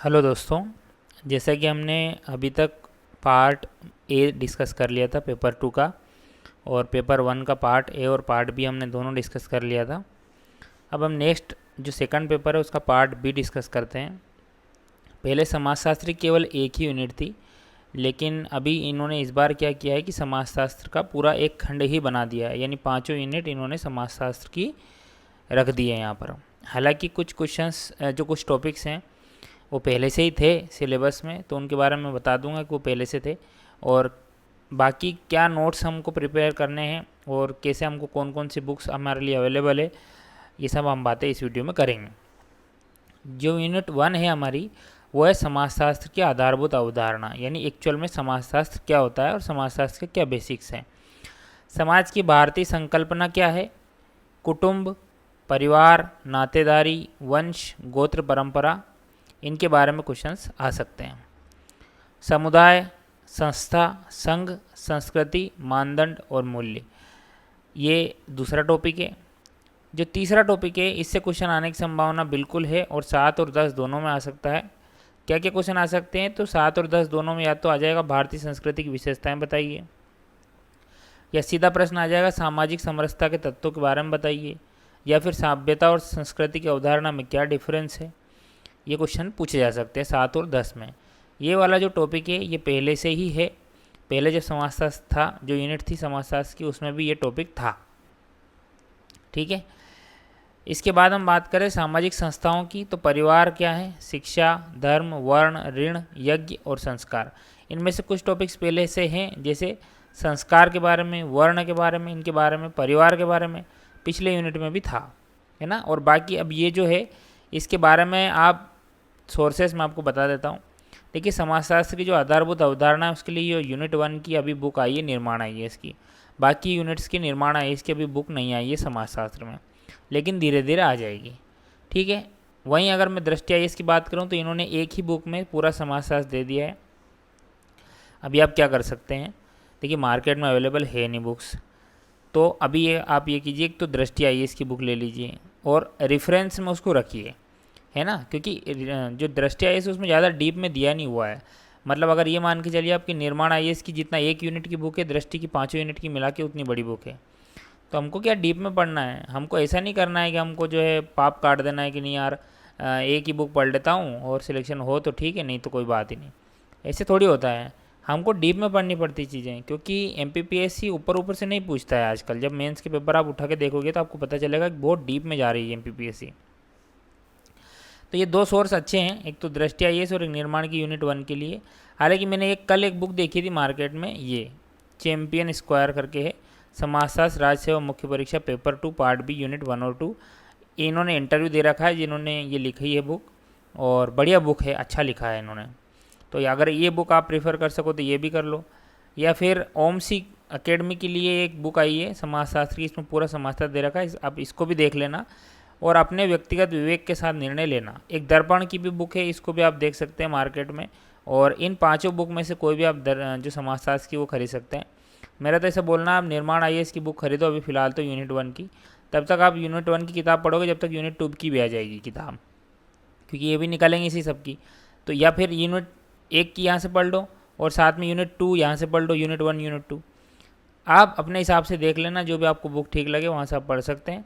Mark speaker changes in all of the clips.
Speaker 1: Hello दोस्तों। जैसा कि हमने अभी तक पार्ट ए डिस्कस कर लिया था पेपर 2 का, और पेपर 1 का पार्ट ए और पार्ट बी हमने दोनों डिस्कस कर लिया था। अब हम नेक्स्ट जो सेकंड पेपर है उसका पार्ट बी डिस्कस करते हैं। पहले समाजशास्त्र की केवल एक ही यूनिट थी, लेकिन अभी इन्होंने इस बार क्या किया है कि समाजशास्त्र का पूरा एक खंड ही बना दिया है, यानी पाँचों यूनिट इन्होंने समाजशास्त्र की रख दी है यहाँ पर। हालांकि कुछ क्वेश्चंस जो कुछ टॉपिक्स हैं वो पहले से ही थे सिलेबस में, तो उनके बारे में बता दूंगा कि वो पहले से थे, और बाकी क्या नोट्स हमको प्रिपेयर करने हैं और कैसे हमको कौन कौन सी बुक्स हमारे लिए अवेलेबल है, ये सब हम बातें इस वीडियो में करेंगे। जो यूनिट 1 है हमारी, वो है समाजशास्त्र की आधारभूत अवधारणा, यानी एक्चुअल में समाजशास्त्र क्या होता है और समाजशास्त्र के क्या बेसिक्स हैं। समाज की भारतीय संकल्पना क्या है? कुटुंब, परिवार, नातेदारी, वंश, गोत्र, परंपरा, इनके बारे में क्वेश्चंस आ सकते हैं। समुदाय, संस्था, संघ, संस्कृति, मानदंड और मूल्य, ये दूसरा टॉपिक है। जो तीसरा टॉपिक है, इससे क्वेश्चन आने की संभावना बिल्कुल है, और 7 और 10 दोनों में आ सकता है। क्या क्या क्वेश्चन आ सकते हैं? तो 7 और 10 दोनों में या तो आ जाएगा भारतीय संस्कृति की विशेषताएं बताइए, या सीधा प्रश्न आ जाएगा सामाजिक समरसता के तत्वों के बारे में बताइए, या फिर सभ्यता और संस्कृति की अवधारणा में क्या डिफरेंस है। ये क्वेश्चन पूछे जा सकते हैं 7 और 10 में। ये वाला जो टॉपिक है ये पहले से ही है, पहले जब समाजशास्त्र था, जो यूनिट थी समाजशास्त्र की, उसमें भी ये टॉपिक था। ठीक है। इसके बाद हम बात करें सामाजिक संस्थाओं की, तो परिवार क्या है? शिक्षा, धर्म, वर्ण, ऋण, यज्ञ और संस्कार। इनमें से कुछ टॉपिक्स पहले से हैं, जैसे संस्कार के बारे में, वर्ण के बारे में, इनके बारे में, परिवार के बारे में पिछले यूनिट में भी था, है ना। और बाकी अब ये जो है इसके बारे में आप सोर्सेस मैं आपको बता देता हूँ। देखिए, समाजशास्त्र की जो आधारभूत अवधारणा है उसके लिए ये यूनिट 1 की अभी बुक आई है, निर्माण आई है इसकी। बाकी यूनिट्स की निर्माण आई है, इसकी अभी बुक नहीं आई है समाजशास्त्र में, लेकिन धीरे धीरे आ जाएगी। ठीक है। वहीं अगर मैं दृष्टि आई की बात करूँ तो इन्होंने एक ही बुक में पूरा समाजशास्त्र दे दिया है। अभी आप क्या कर सकते हैं, देखिए मार्केट में अवेलेबल है नहीं बुक्स, तो अभी ये आप ये कीजिए, तो दृष्टि आई की बुक ले लीजिए और रेफरेंस में उसको रखिए, है ना। क्योंकि जो दृष्टि आई उसमें ज़्यादा डीप में दिया नहीं हुआ है। मतलब अगर ये मान के चलिए आपकी निर्माण आई की जितना एक यूनिट की बुक है, दृष्टि की 5 यूनिट की मिला के उतनी बड़ी बुक है, तो हमको क्या डीप में पढ़ना है। हमको ऐसा नहीं करना है कि हमको जो है पाप काट देना है कि नहीं यार एक ही बुक पढ़ लेता हूँ और सिलेक्शन हो तो ठीक है, नहीं तो कोई बात ही नहीं। ऐसे थोड़ी होता है, हमको डीप में पढ़नी पड़ती चीज़ें, क्योंकि एमपीपीएससी ऊपर ऊपर से नहीं पूछता है आजकल। जब मेंस के पेपर आप उठा के देखोगे तो आपको पता चलेगा कि बहुत डीप में जा रही है एमपीपीएससी। तो ये दो सोर्स अच्छे हैं, एक तो दृष्टि आई और एक निर्माण की यूनिट 1 के लिए। हालांकि मैंने कल एक बुक देखी थी मार्केट में, ये चैम्पियन स्क्वायर करके है, समाजशास्त्र राज्य सेवा मुख्य परीक्षा पेपर 2 पार्ट बी यूनिट 1 और 2। इन्होंने इंटरव्यू दे रखा है जिन्होंने ये लिखी है बुक, और बढ़िया बुक है, अच्छा लिखा है इन्होंने। तो अगर ये बुक आप प्रेफर कर सको तो ये भी कर लो, या फिर ओम सी अकेडमी के लिए एक बुक आई है समाजशास्त्र की, इसमें पूरा समाजशास्त्र दे रखा है, आप इसको भी देख लेना और अपने व्यक्तिगत विवेक के साथ निर्णय लेना। एक दर्पण की भी बुक है, इसको भी आप देख सकते हैं मार्केट में। और इन पांचों बुक में से कोई भी आप जो समाजशास्त्र की वो खरीद सकते हैं। मेरा तो ऐसा बोलना, आप निर्माण आई की बुक खरीदो अभी फ़िलहाल तो यूनिट 1 की, तब तक आप यूनिट 1 की किताब पढ़ोगे जब तक यूनिट 2 की भी आ जाएगी किताब, क्योंकि ये भी निकालेंगे इसी सब की। तो या फिर यूनिट 1 की यहाँ से पढ़ लो और साथ में यूनिट 2 यहाँ से पढ़ लो, यूनिट 1 यूनिट 2 आप अपने हिसाब से देख लेना, जो भी आपको बुक ठीक लगे वहाँ से आप पढ़ सकते हैं।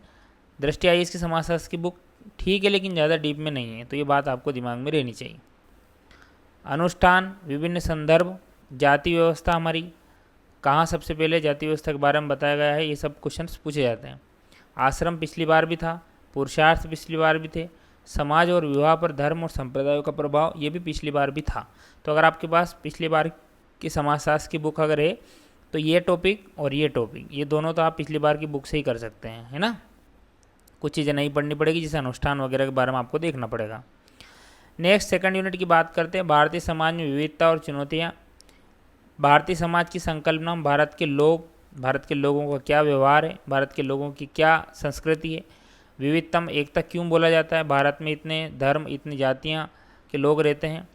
Speaker 1: दृष्टि आई की समाजशास्त्र की बुक ठीक है, लेकिन ज़्यादा डीप में नहीं है, तो ये बात आपको दिमाग में रहनी चाहिए। अनुष्ठान, विभिन्न संदर्भ, जाति व्यवस्था हमारी कहाँ सबसे पहले जाति व्यवस्था के बारे में बताया गया है, ये सब क्वेश्चंस पूछे जाते हैं। आश्रम पिछली बार भी था, पुरुषार्थ पिछली बार भी थे, समाज और विवाह पर धर्म और संप्रदायों का प्रभाव ये भी पिछली बार भी था। तो अगर आपके पास पिछली बार की समाजशास्त्र की बुक अगर है तो ये टॉपिक और ये टॉपिक, ये दोनों तो आप पिछली बार की बुक से ही कर सकते हैं, है ना। कुछ चीज़ें नहीं पढ़नी पड़ेगी, जैसे अनुष्ठान वगैरह के बारे में आपको देखना पड़ेगा। नेक्स्ट सेकंड यूनिट की बात करते हैं, भारतीय समाज में विविधता और चुनौतियाँ। भारतीय समाज की संकल्पना, भारत के लोगों का क्या व्यवहार है, भारत के लोगों की क्या संस्कृति है, विविधतम एकता क्यों बोला जाता है, भारत में इतने धर्म इतनी जातियाँ के लोग रहते हैं,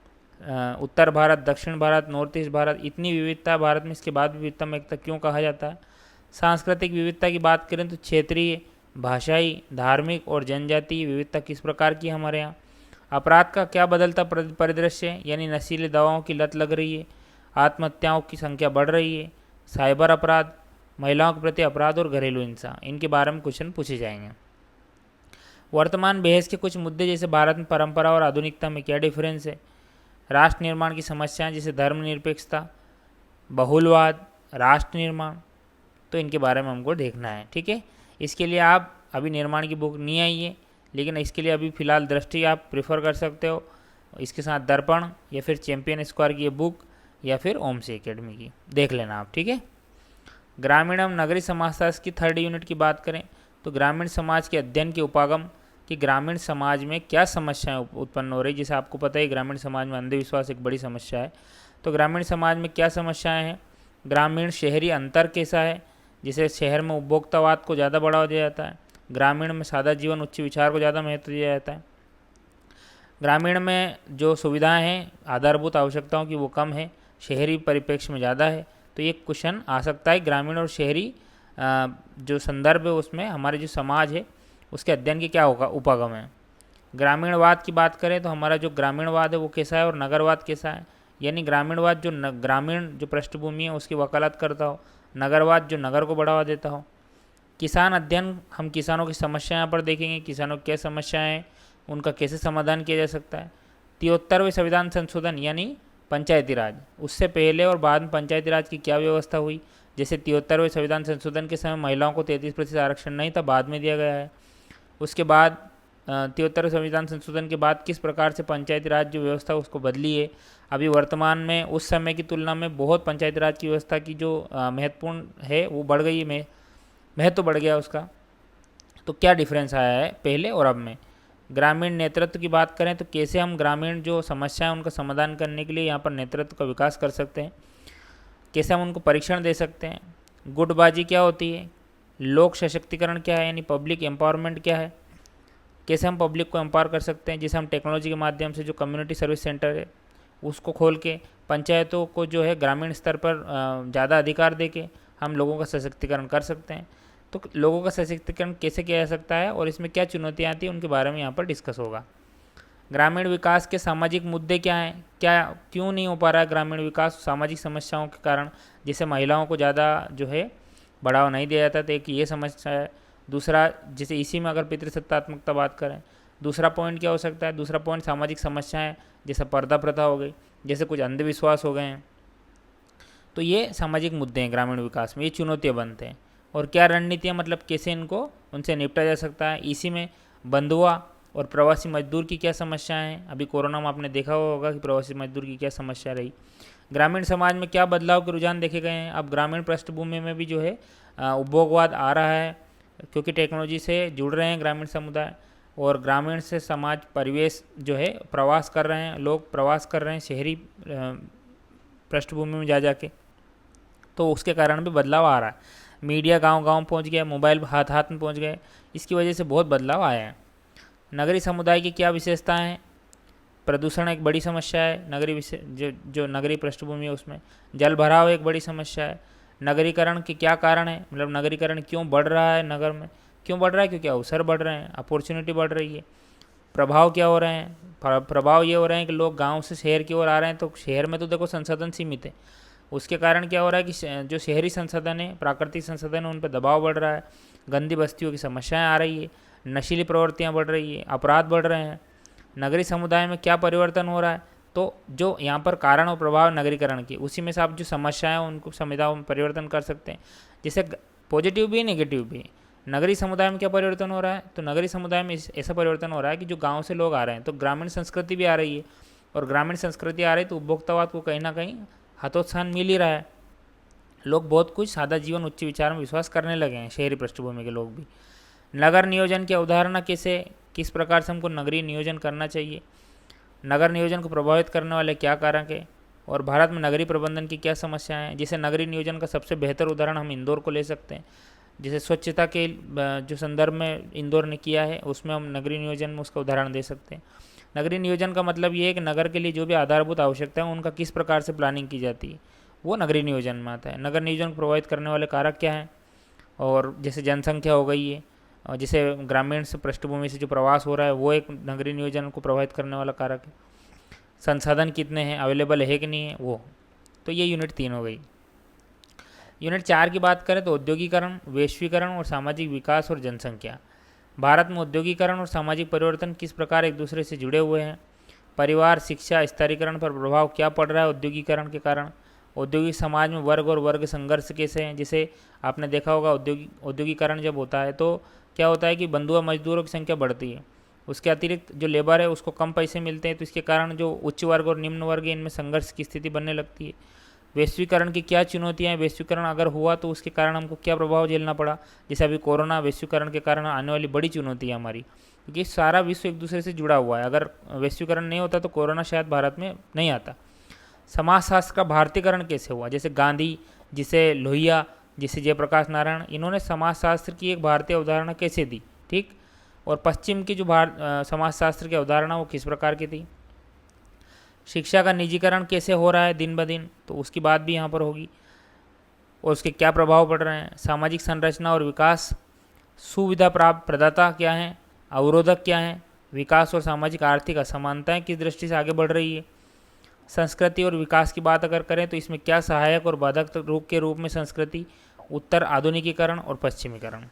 Speaker 1: उत्तर भारत, दक्षिण भारत, नॉर्थ ईस्ट भारत, इतनी विविधता भारत में, इसके बाद विविधतम एकता क्यों कहा जाता है। सांस्कृतिक विविधता की बात करें तो क्षेत्रीय, भाषाई, धार्मिक और जनजातीय विविधता किस प्रकार की हमारे यहाँ। अपराध का क्या बदलता परिदृश्य है, यानी नशीली दवाओं की लत लग रही है, आत्महत्याओं की संख्या बढ़ रही है, साइबर अपराध, महिलाओं के प्रति अपराध और घरेलू हिंसा, इनके बारे में क्वेश्चन पूछे जाएंगे। वर्तमान बहस के कुछ मुद्दे जैसे भारत में परंपरा और आधुनिकता में क्या डिफरेंस है, राष्ट्र निर्माण की समस्याएं जैसे धर्मनिरपेक्षता, बहुलवाद, राष्ट्र निर्माण, तो इनके बारे में हमको देखना है। ठीक है, इसके लिए आप अभी निर्माण की बुक नहीं आई है, लेकिन इसके लिए अभी फ़िलहाल दृष्टि आप प्रेफर कर सकते हो, इसके साथ दर्पण या फिर चैंपियन स्क्वायर की ये बुक या फिर ओम सी एकेडमी की देख लेना आप। ठीक है, ग्रामीण एवं नगरीय समाजशास्त्र की 3rd यूनिट की बात करें तो ग्रामीण समाज के अध्ययन के उपागम कि ग्रामीण समाज में क्या समस्याएं उत्पन्न हो रही। जैसे आपको पता है ग्रामीण समाज में अंधविश्वास एक बड़ी समस्या है, तो ग्रामीण समाज में क्या समस्याएं हैं, ग्रामीण शहरी अंतर कैसा है, जैसे शहर में उपभोक्तावाद को ज़्यादा बढ़ावा दिया जाता है, ग्रामीण में सादा जीवन उच्च विचार को ज़्यादा महत्व दिया जाता है, ग्रामीण में जो सुविधाएं हैं आधारभूत आवश्यकताओं की वो कम है, शहरी परिप्रेक्ष्य में ज़्यादा है। तो ये क्वेश्चन आ सकता है ग्रामीण और शहरी जो संदर्भ है उसमें हमारे जो समाज है उसके अध्ययन के क्या होगा उपागम है। ग्रामीणवाद की बात करें तो हमारा जो ग्रामीणवाद है वो कैसा है और नगरवाद कैसा है, यानी ग्रामीणवाद जो ग्रामीण जो पृष्ठभूमि है उसकी वकालत करता हो, नगरवाद जो नगर को बढ़ावा देता हो। किसान अध्ययन, हम किसानों की समस्या यहाँ पर देखेंगे, किसानों की क्या समस्याएं हैं, उनका कैसे समाधान किया जा सकता है। 73वें संविधान संशोधन यानी पंचायती राज, उससे पहले और बाद में पंचायती राज की क्या व्यवस्था हुई। जैसे 73वें संविधान संशोधन के समय महिलाओं को 33% आरक्षण नहीं था, बाद में दिया गया है। उसके बाद 73वें संविधान संशोधन के बाद किस प्रकार से पंचायती राज जो व्यवस्था उसको बदली है। अभी वर्तमान में उस समय की तुलना में बहुत पंचायती राज की व्यवस्था की जो महत्वपूर्ण है वो बढ़ गई है, महत्व बढ़ गया उसका। तो क्या डिफरेंस आया है पहले और अब में। ग्रामीण नेतृत्व की बात करें तो कैसे हम ग्रामीण जो समस्या है उनका समाधान करने के लिए यहाँ पर नेतृत्व का विकास कर सकते हैं, कैसे हम उनको परीक्षण दे सकते हैं। गुटबाजी क्या होती है, लोक सशक्तिकरण क्या है यानी पब्लिक एम्पावरमेंट क्या है, कैसे हम पब्लिक को एम्पावर कर सकते हैं। जैसे हम टेक्नोलॉजी के माध्यम से जो कम्युनिटी सर्विस सेंटर है उसको खोल के पंचायतों को जो है ग्रामीण स्तर पर ज़्यादा अधिकार दे के हम लोगों का सशक्तिकरण कर सकते हैं। तो लोगों का सशक्तिकरण कैसे किया जा सकता है और इसमें क्या चुनौतियाँ आती हैं उनके बारे में यहाँ पर डिस्कस होगा। ग्रामीण विकास के सामाजिक मुद्दे क्या हैं, क्या क्यों नहीं हो पा रहा है ग्रामीण विकास सामाजिक समस्याओं के कारण, जैसे महिलाओं को ज़्यादा जो है बढ़ावा नहीं दिया जाता, तो एक ये समस्या है। दूसरा, जैसे इसी में अगर पितृसत्तात्मकता बात करें, दूसरा पॉइंट क्या हो सकता है, दूसरा पॉइंट सामाजिक समस्याएं जैसे पर्दा प्रथा हो गई, जैसे कुछ अंधविश्वास हो गए हैं। तो ये सामाजिक मुद्दे हैं ग्रामीण विकास में, ये चुनौतियाँ बनते हैं। और क्या रणनीतियाँ, मतलब कैसे इनको उनसे निपटा जा सकता है। इसी में बंधुआ और प्रवासी मजदूर की क्या समस्याएं हैं, अभी कोरोना में आपने देखा होगा कि प्रवासी मजदूर की क्या समस्या रही। ग्रामीण समाज में क्या बदलाव के रुझान देखे गए हैं। अब ग्रामीण पृष्ठभूमि में भी जो है उपभोगवाद आ रहा है, क्योंकि टेक्नोलॉजी से जुड़ रहे हैं ग्रामीण समुदाय, और ग्रामीण से समाज परिवेश जो है प्रवास कर रहे हैं, लोग प्रवास कर रहे हैं शहरी पृष्ठभूमि में जा जाके, तो उसके कारण भी बदलाव आ रहा है। मीडिया गांव-गांव पहुंच गया, मोबाइल हाथ-हाथ में पहुंच गए, इसकी वजह से बहुत बदलाव आया है। नगरीय समुदाय की क्या विशेषताएं हैं। प्रदूषण एक बड़ी समस्या है, नगरीय जो नगरीय पृष्ठभूमि है उसमें। जल भराव एक बड़ी समस्या है। नगरीकरण के क्या कारण है, मतलब नगरीकरण क्यों बढ़ रहा है, नगर में क्यों बढ़ रहा है, क्योंकि अवसर बढ़ रहे हैं, अपॉर्चुनिटी बढ़ रही है। प्रभाव क्या हो रहे हैं, प्रभाव ये हो रहे हैं कि लोग गाँव से शहर की ओर आ रहे हैं, तो शहर में तो देखो संसाधन सीमित है, उसके कारण क्या हो रहा है कि जो शहरी संसाधन है, प्राकृतिक संसाधन है, उन पर दबाव बढ़ रहा है, गंदी बस्तियों की समस्याएं आ रही है, नशीली प्रवृत्तियां बढ़ रही है, अपराध बढ़ रहे हैं। नगरीय समुदाय में क्या परिवर्तन हो रहा है, तो जो यहाँ पर कारण और प्रभाव नगरीकरण की, उसी में से आप जो समस्याएं हैं उनको समुदायों में परिवर्तन कर सकते हैं, जैसे पॉजिटिव भी नेगेटिव भी। नगरीय समुदाय में क्या परिवर्तन हो रहा है, तो नगरीय समुदाय में ऐसा परिवर्तन हो रहा है कि जो गाँव से लोग आ रहे हैं तो ग्रामीण संस्कृति भी आ रही है, और ग्रामीण संस्कृति आ रही है तो उपभोक्तावाद को कहीं ना कहीं हतोत्साहन मिल ही रहा है। लोग बहुत कुछ सादा जीवन उच्च विचार में विश्वास करने लगे हैं, शहरी पृष्ठभूमि के लोग भी। नगर नियोजन की अवधारणा कैसे, किस प्रकार से हमको नगरीय नियोजन करना चाहिए, नगर नियोजन को प्रभावित करने वाले क्या कारक है, और भारत में नगरीय प्रबंधन की क्या समस्याएं हैं। जैसे नगरीय नियोजन का सबसे बेहतर उदाहरण हम इंदौर को ले सकते हैं। जैसे स्वच्छता के जो संदर्भ में इंदौर ने किया है, उसमें हम नगरीय नियोजन में उसका उदाहरण दे सकते हैं। नगरीय नियोजन का मतलब ये है कि नगर के लिए जो भी आधारभूत आवश्यकता है उनका किस प्रकार से प्लानिंग की जाती है, वो नगरीय नियोजन में आता है। नगर नियोजन को प्रभावित करने वाले कारक क्या हैं, और जैसे जनसंख्या हो गई है, जैसे ग्रामीण से पृष्ठभूमि से जो प्रवास हो रहा है वो एक नगरीय नियोजन को प्रभावित करने वाला कारक है। संसाधन कितने हैं, अवेलेबल है कि नहीं है वो। तो ये यूनिट 3 हो गई। यूनिट 4 की बात करें तो औद्योगिकरण, वैश्वीकरण और सामाजिक विकास और जनसंख्या। भारत में औद्योगिकरण और सामाजिक परिवर्तन किस प्रकार एक दूसरे से जुड़े हुए हैं। परिवार, शिक्षा, स्तरीकरण पर प्रभाव क्या पड़ रहा है औद्योगिकरण के कारण। औद्योगिक समाज में वर्ग और वर्ग संघर्ष कैसे हैं। जैसे आपने देखा होगा औद्योगिकरण जब होता है तो क्या होता है कि बंधुआ मजदूरों की संख्या बढ़ती है, उसके अतिरिक्त जो लेबर है उसको कम पैसे मिलते हैं, तो इसके कारण जो उच्च वर्ग और निम्न वर्ग है इनमें संघर्ष की स्थिति बनने लगती है। वैश्वीकरण की क्या चुनौतियाँ हैं, वैश्वीकरण अगर हुआ तो उसके कारण हमको क्या प्रभाव झेलना पड़ा। जैसे अभी कोरोना वैश्वीकरण के कारण आने वाली बड़ी चुनौती है हमारी, क्योंकि सारा विश्व एक दूसरे से जुड़ा हुआ है। अगर वैश्वीकरण नहीं होता तो कोरोना शायद भारत में नहीं आता। समाजशास्त्र का भारतीयकरण कैसे हुआ। जैसे गांधी, जिसे लोहिया, जिसे जयप्रकाश नारायण, इन्होंने समाजशास्त्र की एक भारतीय अवधारणा कैसे दी, ठीक। और पश्चिम की जो समाजशास्त्र की अवधारणा वो किस प्रकार की थी। शिक्षा का निजीकरण कैसे हो रहा है दिन ब दिन, तो उसकी बात भी यहाँ पर होगी और उसके क्या प्रभाव पड़ रहे हैं। सामाजिक संरचना और विकास, सुविधा प्राप्त प्रदाता क्या हैं, अवरोधक क्या हैं, विकास और सामाजिक आर्थिक असमानताएं किस दृष्टि से आगे बढ़ रही है। संस्कृति और विकास की बात अगर करें तो इसमें क्या सहायक और बाधक रूप के रूप में संस्कृति, उत्तर आधुनिकीकरण और पश्चिमीकरण।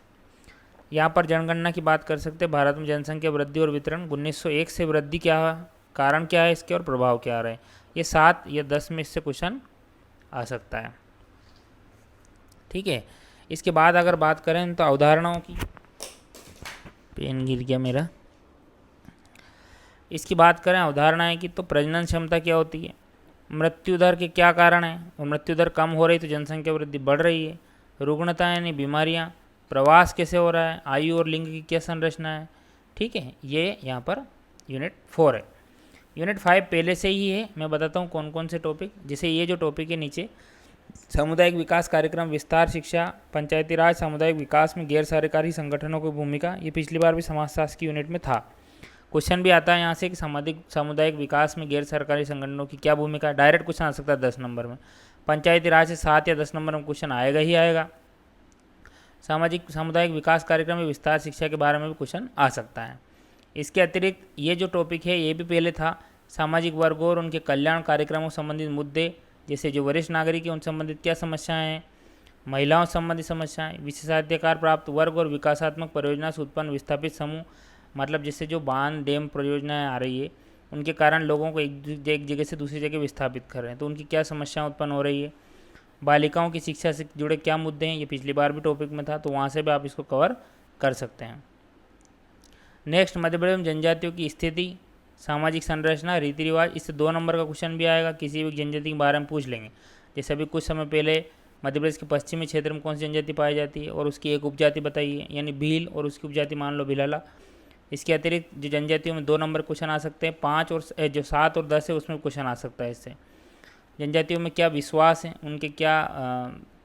Speaker 1: यहाँ पर जनगणना की बात कर सकते हैं। भारत में जनसंख्या वृद्धि और वितरण 1901 से वृद्धि क्या है, कारण क्या है इसके और प्रभाव क्या आ रहे हैं। ये 7 या 10 में इससे क्वेश्चन आ सकता है, ठीक है। इसके बाद अगर बात करें तो अवधारणाओं की, पेन गिर गया मेरा। इसकी बात करें अवधारणाएं की तो प्रजनन क्षमता क्या होती है, मृत्यु दर के क्या कारण हैं, और मृत्यु दर कम हो रही तो जनसंख्या वृद्धि बढ़ रही है। रुग्णता यानी बीमारियां, प्रवास कैसे हो रहा है, आयु और लिंग की क्या संरचना है, ठीक है। ये यहाँ पर यूनिट 4 है। यूनिट 5 पहले से ही है, मैं बताता हूँ कौन कौन से टॉपिक। जैसे ये जो टॉपिक है नीचे, सामुदायिक विकास कार्यक्रम, विस्तार शिक्षा, पंचायती राज, सामुदायिक विकास में गैर सरकारी संगठनों की भूमिका, ये पिछली बार भी समाजशास्त्र की यूनिट में था। क्वेश्चन भी आता है यहाँ से कि सामुदायिक विकास में गैर सरकारी संगठनों की क्या भूमिका है। डायरेक्ट क्वेश्चन आ सकता है 10 नंबर में। पंचायती राज से 7 या 10 नंबर में क्वेश्चन आएगा ही आएगा। सामुदायिक विकास कार्यक्रम में विस्तार शिक्षा के बारे में भी क्वेश्चन आ सकता है। इसके अतिरिक्त ये जो टॉपिक है ये भी पहले था, सामाजिक वर्गों और उनके कल्याण कार्यक्रमों संबंधित मुद्दे, जैसे जो वरिष्ठ नागरिक हैं उन संबंधित क्या समस्याएं हैं, महिलाओं संबंधित समस्याएं, विशेषाधिकार प्राप्त वर्ग और विकासात्मक परियोजना से उत्पन्न विस्थापित समूह, मतलब जैसे जो बांध डैम परियोजनाएं आ रही है उनके कारण लोगों को एक जगह से दूसरी जगह विस्थापित कर रहे हैं, तो उनकी क्या समस्याएं उत्पन्न हो रही है। बालिकाओं की शिक्षा से जुड़े क्या मुद्दे हैं, ये पिछली बार भी टॉपिक में था, तो वहाँ से भी आप इसको कवर कर सकते हैं। नेक्स्ट, मध्य प्रदेश में जनजातियों की स्थिति, सामाजिक संरचना, रीति रिवाज, इससे 2 नंबर का क्वेश्चन भी आएगा, किसी भी जनजाति के बारे में पूछ लेंगे। जैसे अभी कुछ समय पहले मध्य प्रदेश के पश्चिमी क्षेत्र में कौन सी जनजाति पाई जाती है और उसकी एक उपजाति बताइए, यानी भील, और उसकी उपजाति मान लो भिलाला। इसके अतिरिक्त जो जनजातियों में 2 नंबर क्वेश्चन आ सकते हैं, 5 और जो 7 और 10 है उसमें क्वेश्चन आ सकता है। इससे जनजातियों में क्या विश्वास हैं, उनके क्या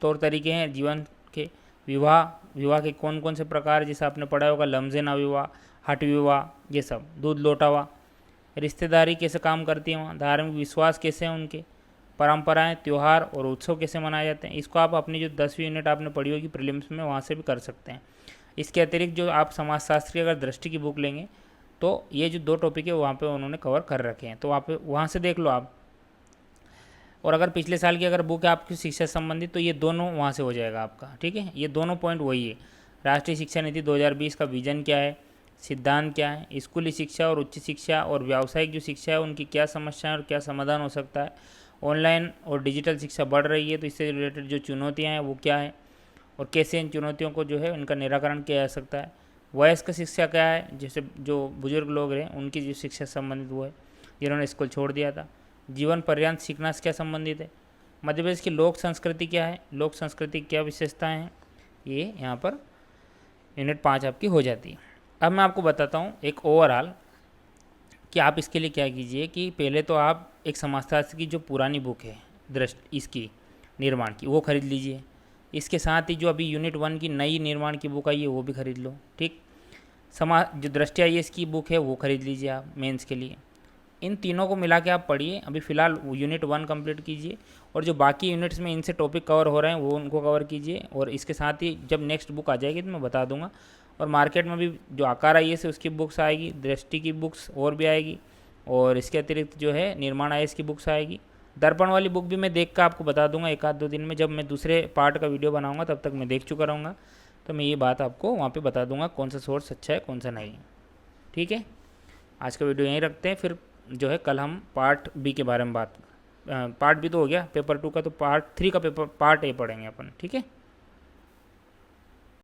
Speaker 1: तौर तरीके हैं जीवन के, विवाह के कौन कौन से प्रकार, जैसे आपने पढ़ा होगा लमजेना विवाह, हट विवाह, ये सब, दूध लोटावा। रिश्तेदारी कैसे काम करती है वहाँ, धार्मिक विश्वास कैसे हैं उनके, परंपराएं, त्यौहार और उत्सव कैसे मनाए जाते हैं। इसको आप अपनी जो 10वीं यूनिट आपने पढ़ी होगी प्रीलिम्स में, वहाँ से भी कर सकते हैं। इसके अतिरिक्त जो आप समाजशास्त्र की अगर दृष्टि की बुक लेंगे तो ये जो 2 टॉपिक है वहाँ पे उन्होंने कवर कर रखे हैं, तो वहाँ से देख लो आप। और अगर पिछले साल की अगर बुक है आपकी शिक्षा संबंधित तो ये दोनों वहाँ से हो जाएगा आपका, ठीक है। ये दोनों पॉइंट वही है। राष्ट्रीय शिक्षा नीति 2020 का विजन क्या है, सिद्धांत क्या है, स्कूली शिक्षा और उच्च शिक्षा और व्यावसायिक जो शिक्षा है उनकी क्या समस्याएं और क्या समाधान हो सकता है। ऑनलाइन और डिजिटल शिक्षा बढ़ रही है तो इससे रिलेटेड जो चुनौतियाँ हैं वो क्या है और कैसे इन चुनौतियों को जो है उनका निराकरण किया जा सकता है। वयस्क शिक्षा क्या है, जैसे जो बुजुर्ग लोग हैं उनकी जो शिक्षा संबंधित वो है जिन्होंने स्कूल छोड़ दिया था। जीवन पर्यंत सीखना से क्या संबंधित है। मध्य प्रदेश की लोक संस्कृति क्या है, लोक संस्कृति की क्या विशेषताएँ हैं, ये यहाँ पर यूनिट 5 आपकी हो जाती है। अब मैं आपको बताता हूँ एक ओवरऑल कि आप इसके लिए क्या कीजिए कि पहले तो आप एक समाजशास्त्र की जो पुरानी बुक है इसकी निर्माण की वो खरीद लीजिए। इसके साथ ही जो अभी यूनिट 1 की नई निर्माण की बुक आई है वो भी खरीद लो, ठीक। जो दृष्टि IAS की बुक है वो खरीद लीजिए आप मेंस के लिए। इन तीनों को मिला के आप पढ़िए। अभी फ़िलहाल यूनिट 1 कंप्लीट कीजिए और जो बाकी यूनिट्स में इनसे टॉपिक कवर हो रहे हैं वो उनको कवर कीजिए। और इसके साथ ही जब नेक्स्ट बुक आ जाएगी तो मैं बता दूंगा और मार्केट में भी जो आकार आई है उसकी बुक्स आएगी, दृष्टि की बुक्स और भी आएगी, और इसके अतिरिक्त जो है निर्माण आई की बुक्स आएगी। दर्पण वाली बुक भी मैं देख कर आपको बता दूंगा एक आध दो दिन में, जब मैं दूसरे पार्ट का वीडियो बनाऊंगा तब तक मैं देख चुका रहूँगा, तो मैं ये बात आपको वहाँ पे बता दूंगा कौन सा सोर्स अच्छा है कौन सा नहीं। ठीक है, आज का वीडियो यहीं रखते हैं, फिर जो है कल हम पार्ट बी के बारे में पार्ट बी तो हो गया पेपर 2 का, तो पार्ट 3 का पेपर पार्ट ए पढ़ेंगे अपन। ठीक है।